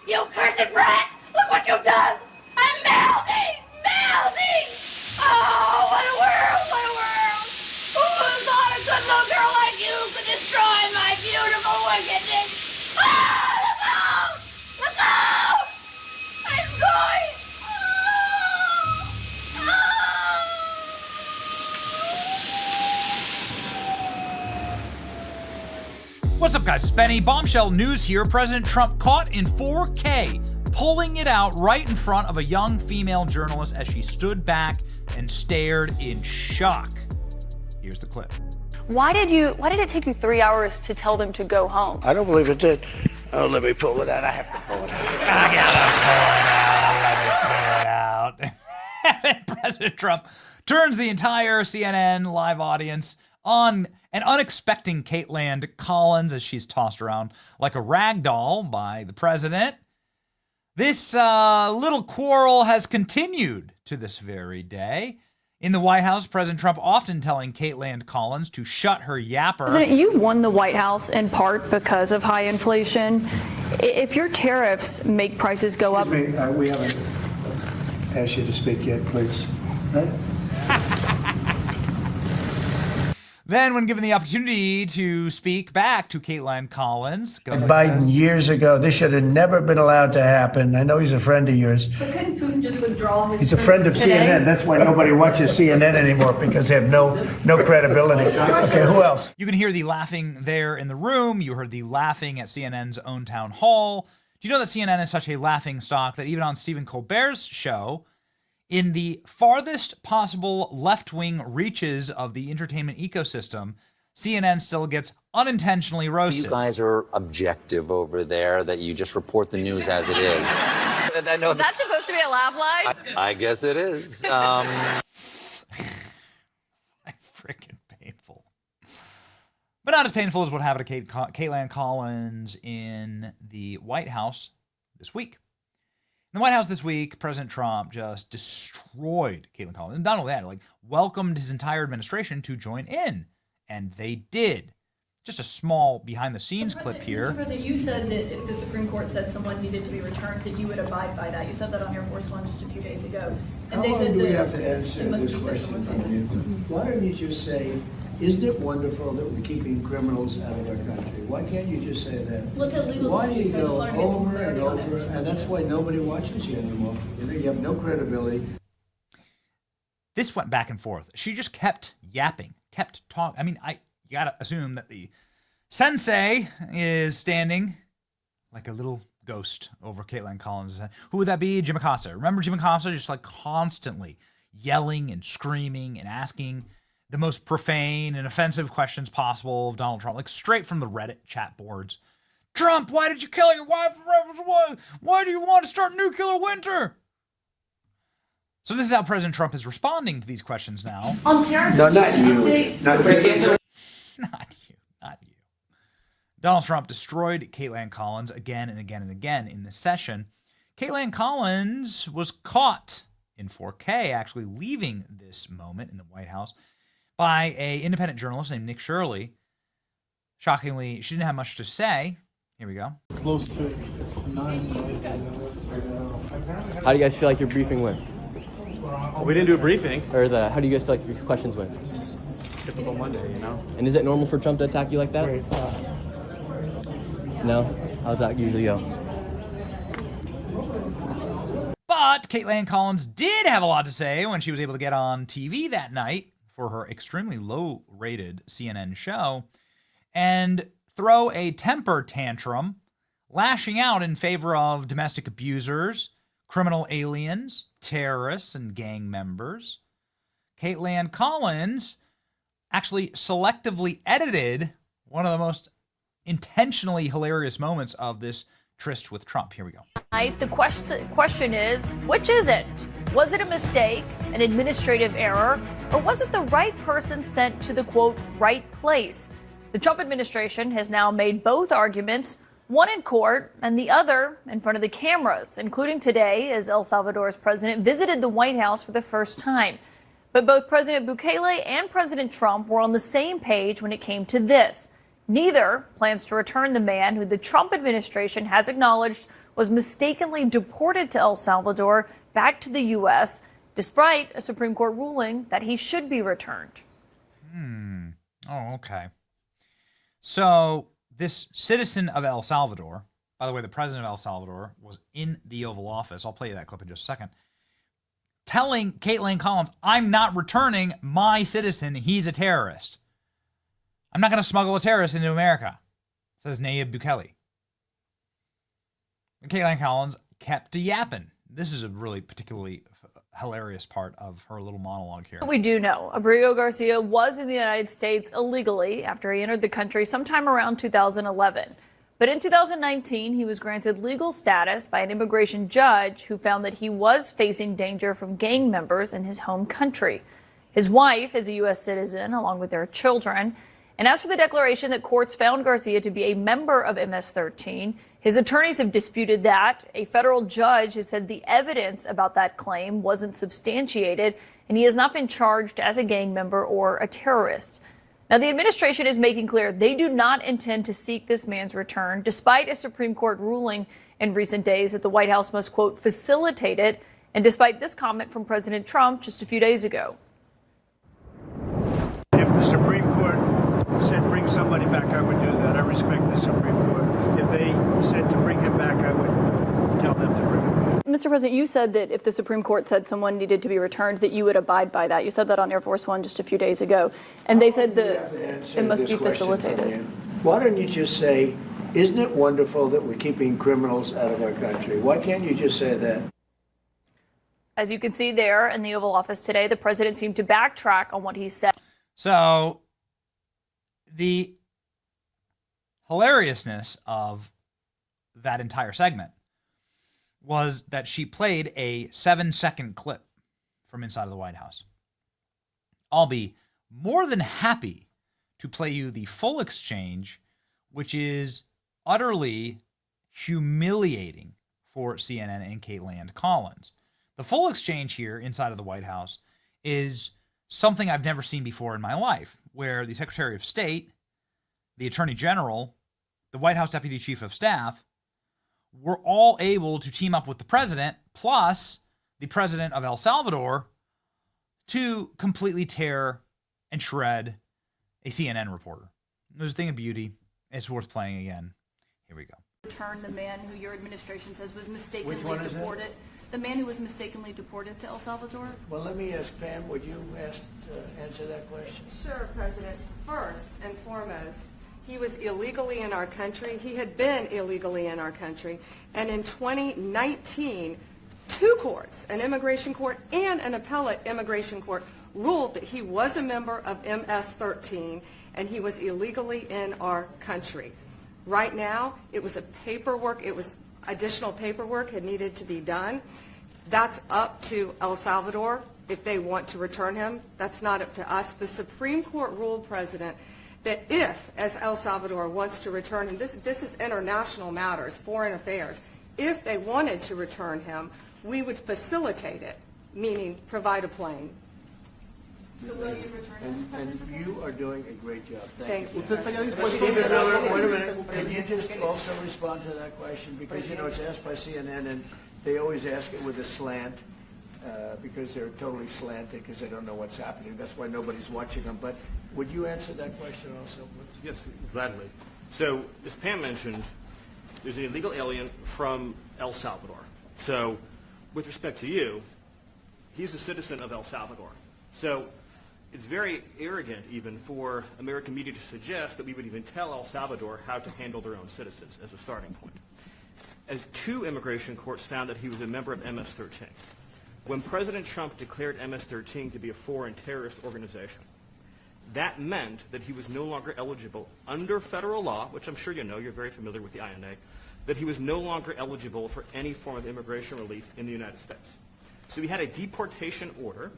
You cursed brat! Look what you've done! I'm melting! Melting! Oh, what a world! What a world! Who would have thought a good little girl like you could destroy my beautiful wickedness? Ah, look out! Look out! I'm going! Ah! Ah! What's up, guys? It's Benny. Bombshell news here. President Trump caught in 4K, pulling it out right in front of a young female journalist as she stood back and stared in shock. Here's the clip. Why did it take you 3 hours to tell them to go home? I don't believe it did. Oh, let me pull it out. I have to pull it out. I gotta pull it out. And President Trump turns the entire CNN live audience on an unexpected Caitlin Collins as she's tossed around like a rag doll by the president. This little quarrel has continued to this very day. In the White House, President Trump often telling Caitlin Collins to shut her yapper. President, you won the White House in part because of high inflation. If your tariffs make prices go up... Excuse me, we haven't asked you to speak yet, please. Right? Then, when given the opportunity to speak back to Caitlin Collins, goes like Biden this. years ago, this should have never been allowed to happen. I know he's a friend of yours. But couldn't Putin just withdraw his... He's a friend of CNN. That's why nobody watches CNN anymore, because they have no credibility. Okay, who else? You can hear the laughing there in the room. You heard the laughing at CNN's own town hall. Do you know that CNN is such a laughing stock that even on Stephen Colbert's show, in the farthest possible left-wing reaches of the entertainment ecosystem, CNN still gets unintentionally roasted. You guys are objective over there, that you just report the news as it is. I know Is that supposed to be a laugh line? I guess it is. Like freaking painful. But not as painful as what happened to Caitlin Collins in the White House this week. In the White House this week, President Trump just destroyed Caitlin Collins. And not only that, welcomed his entire administration to join in. And they did. Just a small behind-the-scenes clip here. Mr. President, you said that if the Supreme Court said someone needed to be returned, that you would abide by that. You said that on Air Force One just a few days ago. And How they long said do we that have to answer it must this be question disciplined. from you? Why don't you just say, isn't it wonderful that we're keeping criminals out of our country? Why can't you just say that? Well, it's illegal Why to do you speak, so I just go want to get some over clarity and on over, it. and that's why nobody watches you anymore. You have no credibility. This went back and forth. She just kept yapping, kept talking. I mean, you got to assume that the sensei is standing like a little ghost over Caitlin Collins' head. Who would that be? Jim Acosta. Remember Jim Acosta? Just like constantly yelling and screaming and asking the most profane and offensive questions possible of Donald Trump, like straight from the Reddit chat boards. Trump, why did you kill your wife? Why do you want to start nuclear winter? So this is how President Trump is responding to these questions now. On tariffs, No, not you. Not you. Not you. Donald Trump destroyed Caitlin Collins again and again and again in this session. Caitlin Collins was caught in 4K, actually leaving this moment in the White House by an independent journalist named Nick Shirley. Shockingly, she didn't have much to say. Here we go. Close to 9. How do you guys feel like your briefing went? We didn't do a briefing. Or how do you guys feel like your questions went? Typical Monday, you know? And is it normal for Trump to attack you like that? No? How's that usually go? But Caitlin Collins did have a lot to say when she was able to get on TV that night for her extremely low-rated CNN show and throw a temper tantrum, lashing out in favor of domestic abusers, criminal aliens, terrorists, and gang members. Caitlin Collins actually selectively edited one of the most intentionally hilarious moments of this tryst with Trump. Here we go. The question is, which is it? Was it a mistake, an administrative error, or was it the right person sent to the, quote, right place? The Trump administration has now made both arguments, one in court and the other in front of the cameras, including today as El Salvador's president visited the White House for the first time. But both President Bukele and President Trump were on the same page when it came to this. Neither plans to return the man who the Trump administration has acknowledged was mistakenly deported to El Salvador back to the U.S., despite a Supreme Court ruling that he should be returned. Oh, okay. So this citizen of El Salvador, by the way, the president of El Salvador was in the Oval Office. I'll play you that clip in just a second. Telling Caitlin Collins, I'm not returning my citizen. He's a terrorist. I'm not going to smuggle a terrorist into America, says Nayib Bukele. And Caitlin Collins kept yapping. This is a really particularly hilarious part of her little monologue here. We do know Abrego Garcia was in the United States illegally after he entered the country sometime around 2011. But in 2019, he was granted legal status by an immigration judge who found that he was facing danger from gang members in his home country. His wife is a U.S. citizen, along with their children. And as for the declaration that courts found Garcia to be a member of MS-13, his attorneys have disputed that. A federal judge has said the evidence about that claim wasn't substantiated, and he has not been charged as a gang member or a terrorist. Now, the administration is making clear they do not intend to seek this man's return, despite a Supreme Court ruling in recent days that the White House must, quote, facilitate it, and despite this comment from President Trump just a few days ago. If the Supreme Court said bring somebody back, I would do that. I respect the Supreme Court. If they said to bring him back, I would tell them to bring him back. Mr. President, you said that if the Supreme Court said someone needed to be returned, that you would abide by that. You said that on Air Force One just a few days ago. And they said that it must be facilitated. Why don't you just say, isn't it wonderful that we're keeping criminals out of our country? Why can't you just say that? As you can see there in the Oval Office today, the president seemed to backtrack on what he said. So the hilariousness of that entire segment was that she played a 7-second clip from inside of the White House. I'll be more than happy to play you the full exchange, which is utterly humiliating for CNN and Caitlin Collins. The full exchange here inside of the White House is something I've never seen before in my life, where the Secretary of State, the Attorney General, the White House Deputy Chief of Staff were all able to team up with the president, plus the president of El Salvador, to completely tear and shred a CNN reporter. It was a thing of beauty. It's worth playing again. Here we go. Return the man who your administration says was mistakenly Which one is that? deported. The man who was mistakenly deported to El Salvador? Well, let me ask Pam, would you answer that question? Sure, President. First and foremost, he was illegally in our country. He had been illegally in our country. And in 2019, two courts, an immigration court and an appellate immigration court, ruled that he was a member of MS-13 and he was illegally in our country. Right now, it was additional paperwork had needed to be done. That's up to El Salvador if they want to return him. That's not up to us. The Supreme Court ruled, President, that if, as El Salvador wants to return him, this is international matters, foreign affairs, if they wanted to return him, we would facilitate it, meaning provide a plane. So will you return him? And you are doing a great job. Thank you. Wait a minute. Can you just also respond to that question? Because, you know, it's asked by CNN, and they always ask it with a slant, because they're totally slanted because they don't know what's happening. That's why nobody's watching them. But would you answer that question also? Yes, gladly. So, as Pam mentioned, there's an illegal alien from El Salvador. So, with respect to you, he's a citizen of El Salvador. So, it's very arrogant even for American media to suggest that we would even tell El Salvador how to handle their own citizens as a starting point. As two immigration courts found that he was a member of MS-13. When President Trump declared MS-13 to be a foreign terrorist organization, that meant that he was no longer eligible under federal law, which I'm sure you know, you're very familiar with the INA, that he was no longer eligible for any form of immigration relief in the United States. So we had a deportation order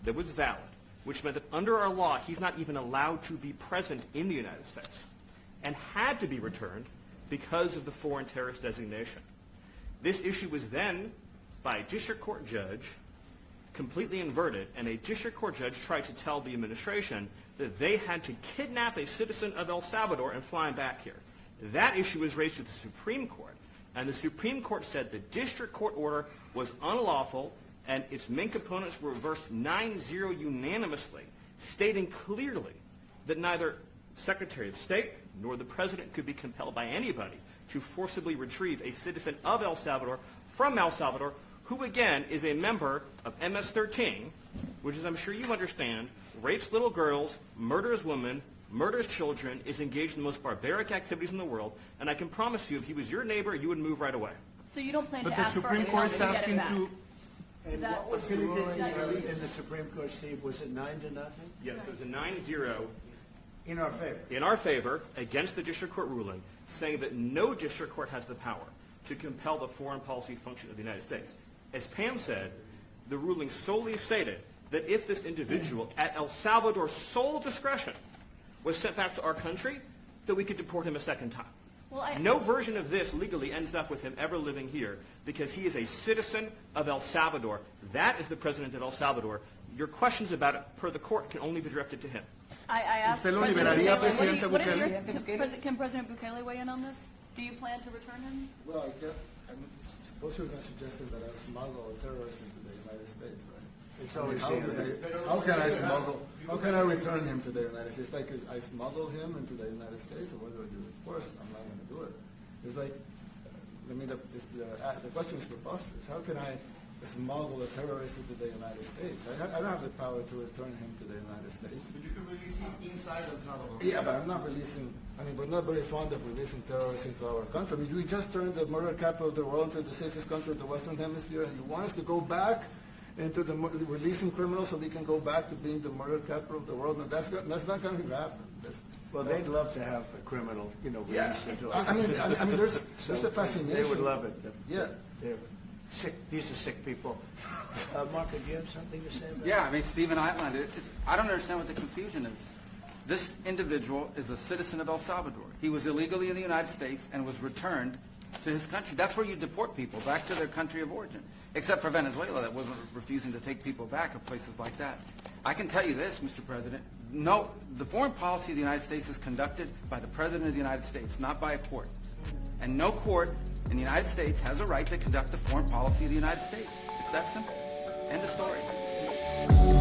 that was valid, which meant that under our law, he's not even allowed to be present in the United States and had to be returned because of the foreign terrorist designation. This issue was then, by a district court judge, completely inverted, and a district court judge tried to tell the administration that they had to kidnap a citizen of El Salvador and fly him back here. That issue was raised to the Supreme Court, And the Supreme Court said the district court order was unlawful, and its main components were reversed 9-0 unanimously, stating clearly that neither Secretary of State nor the President could be compelled by anybody to forcibly retrieve a citizen of El Salvador from El Salvador, who again is a member of MS-13, which, as I'm sure you understand, rapes little girls, murders women, murders children, is engaged in the most barbaric activities in the world, and I can promise you, if he was your neighbor, you would move right away. So you don't plan But to the ask Supreme for Court is get it asking back? to. And that- what was the ruling in the Supreme Court, Steve? Was it 9-0? Yes, it was a 9-0 In our favor. in our favor against the district court ruling, saying that no district court has the power to compel the foreign policy function of the United States. As Pam said, the ruling solely stated that if this individual, at El Salvador's sole discretion, was sent back to our country, that we could deport him a second time. Well, No version of this legally ends up with him ever living here because he is a citizen of El Salvador. That is the president of El Salvador. Your questions about it, per the court, can only be directed to him. I asked ¿Usted lo President liberaría, Bukele, Presidente what is Bukele? can President Bukele weigh in on this? Do you plan to return him? Well, I suppose you're not suggesting that I smuggle a terrorist into the United States, right? It's always the How can I smuggle? How can I return him to the United States? Like I smuggle him into the United States, or what do I do? Of course, I'm not going to do it. It's like, I mean, the question is preposterous. How can I smuggle a terrorist into the United States? I don't have the power to return him to the United States. But you can release him inside El Salvador. Yeah, but I'm not releasing. I mean, we're not very fond of releasing terrorists into our country. I mean, we just turned the murder capital of the world into the safest country of the Western Hemisphere, and you want us to go back into releasing criminals so they can go back to being the murder capital of the world? And that's not going to happen. Well, they'd love to have a criminal, released into I mean, there's a fascination. They would love it. Yeah. They're sick. These are sick people. Mark, do you have something to say about Yeah, I mean, Stephen outlined it. I don't understand what the confusion is. This individual is a citizen of El Salvador. He was illegally in the United States and was returned to his country. That's where you deport people, back to their country of origin. Except for Venezuela, that wasn't refusing to take people back, or places like that. I can tell you this, Mr. President. No, the foreign policy of the United States is conducted by the President of the United States, not by a court. And no court in the United States has a right to conduct the foreign policy of the United States. It's that simple. End of story.